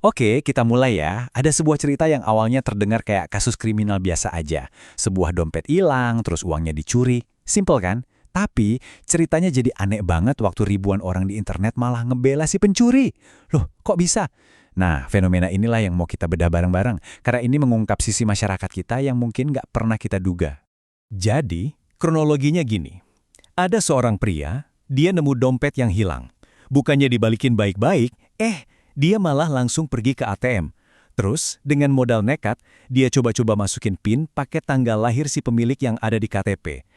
Oke, kita mulai ya. Ada sebuah cerita yang awalnya terdengar kayak kasus kriminal biasa aja. Sebuah dompet hilang, terus uangnya dicuri. Simple kan? Tapi ceritanya jadi aneh banget waktu ribuan orang di internet malah ngebela si pencuri. Loh, kok bisa? Nah, fenomena inilah yang mau kita bedah bareng-bareng. Karena ini mengungkap sisi masyarakat kita yang mungkin nggak pernah kita duga. Jadi, kronologinya gini. Ada seorang pria, dia nemu dompet yang hilang. Bukannya dibalikin baik-baik, dia malah langsung pergi ke ATM. Terus, dengan modal nekat, dia coba-coba masukin PIN pakai tanggal lahir si pemilik yang ada di KTP.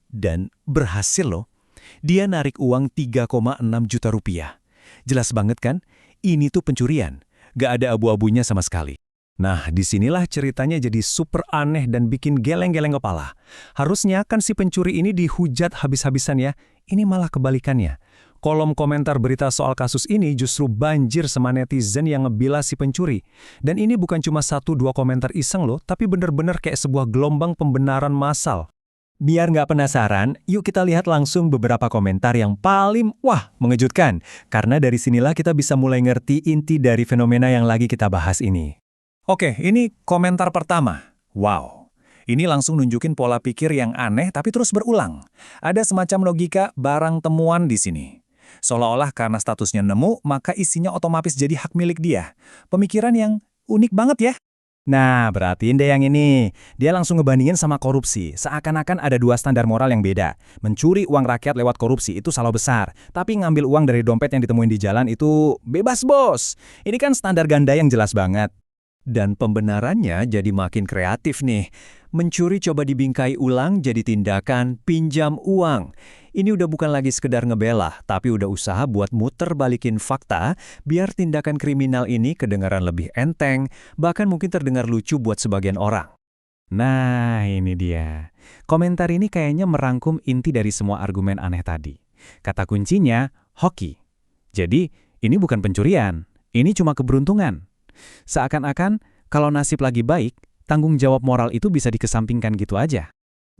Dan berhasil loh. Dia narik uang 3,6 juta rupiah. Jelas banget kan? Ini tuh pencurian. Gak ada abu-abunya sama sekali. Nah, disinilah ceritanya jadi super aneh dan bikin geleng-geleng kepala. Harusnya kan si pencuri ini dihujat habis-habisan ya. Ini malah kebalikannya. Kolom komentar berita soal kasus ini justru banjir sama netizen yang ngebela si pencuri. Dan ini bukan cuma 1-2 komentar iseng loh, tapi bener-bener kayak sebuah gelombang pembenaran massal. Biar nggak penasaran, yuk kita lihat langsung beberapa komentar yang paling, mengejutkan. Karena dari sinilah kita bisa mulai ngerti inti dari fenomena yang lagi kita bahas ini. Oke, ini komentar pertama. Wow. Ini langsung nunjukin pola pikir yang aneh tapi terus berulang. Ada semacam logika barang temuan di sini. Seolah-olah karena statusnya nemu, maka isinya otomatis jadi hak milik dia. Pemikiran yang unik banget ya. Nah, berarti deh yang ini. Dia langsung ngebandingin sama korupsi. Seakan-akan ada dua standar moral yang beda. Mencuri uang rakyat lewat korupsi itu salah besar. Tapi ngambil uang dari dompet yang ditemuin di jalan itu bebas, bos. Ini kan standar ganda yang jelas banget. Dan pembenarannya jadi makin kreatif nih. Mencuri coba dibingkai ulang jadi tindakan pinjam uang. Ini udah bukan lagi sekedar ngebela, tapi udah usaha buat muter balikin fakta biar tindakan kriminal ini kedengaran lebih enteng, bahkan mungkin terdengar lucu buat sebagian orang. Nah, ini dia. Komentar ini kayaknya merangkum inti dari semua argumen aneh tadi. Kata kuncinya, hoki. Jadi, ini bukan pencurian, ini cuma keberuntungan. Seakan-akan, kalau nasib lagi baik, tanggung jawab moral itu bisa dikesampingkan gitu aja.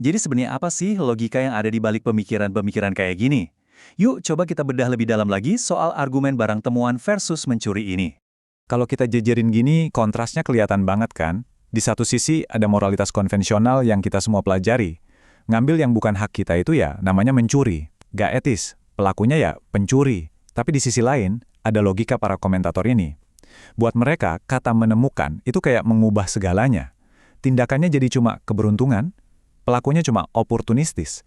Jadi sebenarnya apa sih logika yang ada di balik pemikiran-pemikiran kayak gini? Yuk coba kita bedah lebih dalam lagi soal argumen barang temuan versus mencuri ini. Kalau kita jejerin gini, kontrasnya kelihatan banget kan? Di satu sisi ada moralitas konvensional yang kita semua pelajari. Ngambil yang bukan hak kita itu ya namanya mencuri. Gak etis, pelakunya ya pencuri. Tapi di sisi lain, ada logika para komentator ini. Buat mereka, kata menemukan itu kayak mengubah segalanya. Tindakannya jadi cuma keberuntungan, pelakunya cuma oportunistis.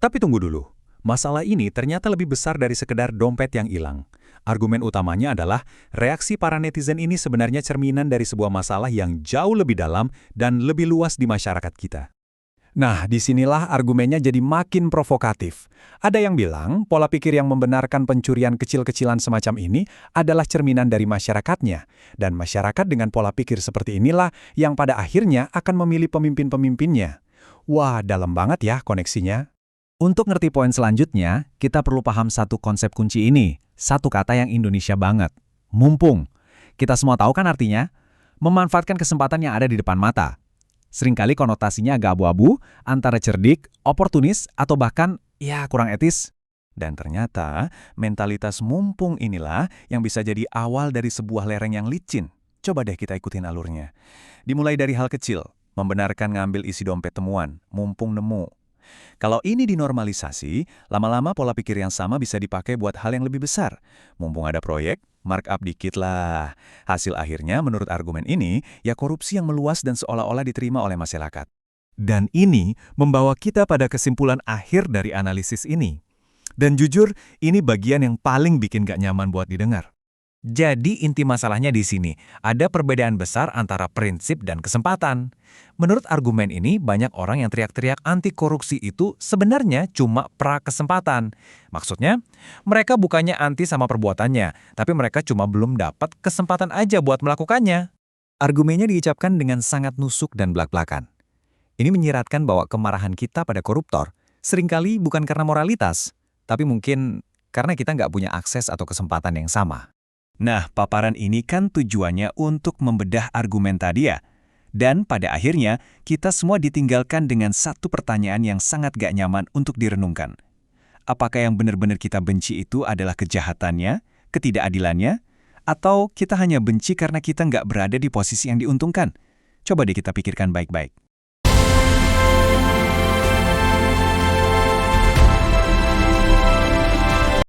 Tapi tunggu dulu, masalah ini ternyata lebih besar dari sekedar dompet yang hilang. Argumen utamanya adalah reaksi para netizen ini sebenarnya cerminan dari sebuah masalah yang jauh lebih dalam dan lebih luas di masyarakat kita. Nah, disinilah argumennya jadi makin provokatif. Ada yang bilang, pola pikir yang membenarkan pencurian kecil-kecilan semacam ini adalah cerminan dari masyarakatnya. Dan masyarakat dengan pola pikir seperti inilah yang pada akhirnya akan memilih pemimpin-pemimpinnya. Wah, dalam banget ya koneksinya. Untuk ngerti poin selanjutnya, kita perlu paham satu konsep kunci ini. Satu kata yang Indonesia banget. Mumpung. Kita semua tahu kan artinya? Memanfaatkan kesempatan yang ada di depan mata. Seringkali konotasinya agak abu-abu, antara cerdik, oportunis, atau bahkan, kurang etis. Dan ternyata, mentalitas mumpung inilah yang bisa jadi awal dari sebuah lereng yang licin. Coba deh kita ikutin alurnya. Dimulai dari hal kecil, membenarkan ngambil isi dompet temuan, mumpung nemu. Kalau ini dinormalisasi, lama-lama pola pikir yang sama bisa dipakai buat hal yang lebih besar. Mumpung ada proyek, markup dikit lah. Hasil akhirnya menurut argumen ini, ya korupsi yang meluas dan seolah-olah diterima oleh masyarakat. Dan ini membawa kita pada kesimpulan akhir dari analisis ini. Dan jujur, ini bagian yang paling bikin gak nyaman buat didengar. Jadi inti masalahnya di sini, ada perbedaan besar antara prinsip dan kesempatan. Menurut argumen ini, banyak orang yang teriak-teriak anti korupsi itu sebenarnya cuma pra-kesempatan. Maksudnya, mereka bukannya anti sama perbuatannya, tapi mereka cuma belum dapat kesempatan aja buat melakukannya. Argumennya diucapkan dengan sangat nusuk dan blak-blakan. Ini menyiratkan bahwa kemarahan kita pada koruptor seringkali bukan karena moralitas, tapi mungkin karena kita nggak punya akses atau kesempatan yang sama. Nah, paparan ini kan tujuannya untuk membedah argumen tadi ya. Dan pada akhirnya, kita semua ditinggalkan dengan satu pertanyaan yang sangat gak nyaman untuk direnungkan. Apakah yang benar-benar kita benci itu adalah kejahatannya, ketidakadilannya, Atau kita hanya benci karena kita nggak berada di posisi yang diuntungkan? Coba deh kita pikirkan baik-baik.